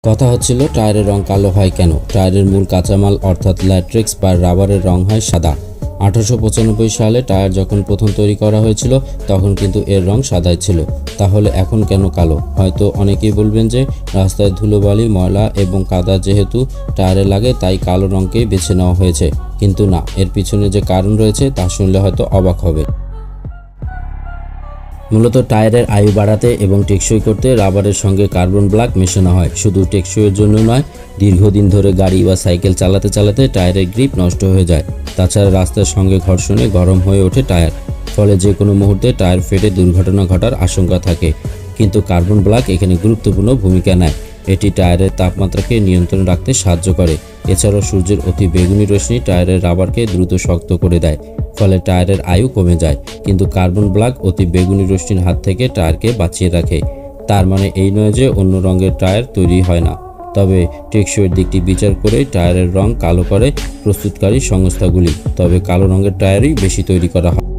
কথা হচ্ছিল টায়ারের রং কালো হয় কেন। টায়ারের মূল কাঁচামাল অর্থাৎ ল্যাটেক্স বা রাবারের রং হয় সাদা। 1895 সালে টায়ার যখন প্রথম তৈরি করা হয়েছিল তখন কিন্তু এর রং সাদাই ছিল। তাহলে এখন কেন কালো? হয়তো অনেকেই বলবেন যে রাস্তায় ধুলোবালি, ময়লা এবং কাদা যেহেতু টায়ারে লাগে তাই কালো রঙকেই বেছে নেওয়া হয়েছে। কিন্তু না, এর পিছনে যে কারণ রয়েছে তা শুনলে হয়তো অবাক হবে। মূলত টায়ারের আয়ু বাড়াতে এবং টেকসই করতে রাবারের সঙ্গে কার্বন ব্ল্যাক মেশানো হয়। শুধু টেকসইয়ের জন্য নয়, দীর্ঘদিন ধরে গাড়ি বা সাইকেল চালাতে চালাতে টায়ারের গ্রিপ নষ্ট হয়ে যায়। তাছাড়া রাস্তার সঙ্গে ঘর্ষণে গরম হয়ে ওঠে টায়ার, ফলে যে কোনো মুহূর্তে টায়ার ফেটে দুর্ঘটনা ঘটার আশঙ্কা থাকে। কিন্তু কার্বন ব্ল্যাক এখানে গুরুত্বপূর্ণ ভূমিকা নেয়। এটি টায়ারের তাপমাত্রাকে নিয়ন্ত্রণ রাখতে সাহায্য করে। এছাড়াও সূর্যের অতি বেগুনি রশ্মি টায়ারের রাবারকে দ্রুত শক্ত করে দেয়, ফলে টায়ারের আয়ু কমে যায়। কিন্তু কার্বন ব্ল্যাক অতি বেগুনি রশ্মির হাত থেকে টায়ারকে বাঁচিয়ে রাখে। তার মানে এই নয় যে অন্য রঙের টায়ার তৈরি হয় না। তবে টেকসইয়ের দিকটি বিচার করে টায়ারের রং কালো করে প্রস্তুতকারী সংস্থাগুলি। তবে কালো রঙের টায়ারই বেশি তৈরি করা হয়।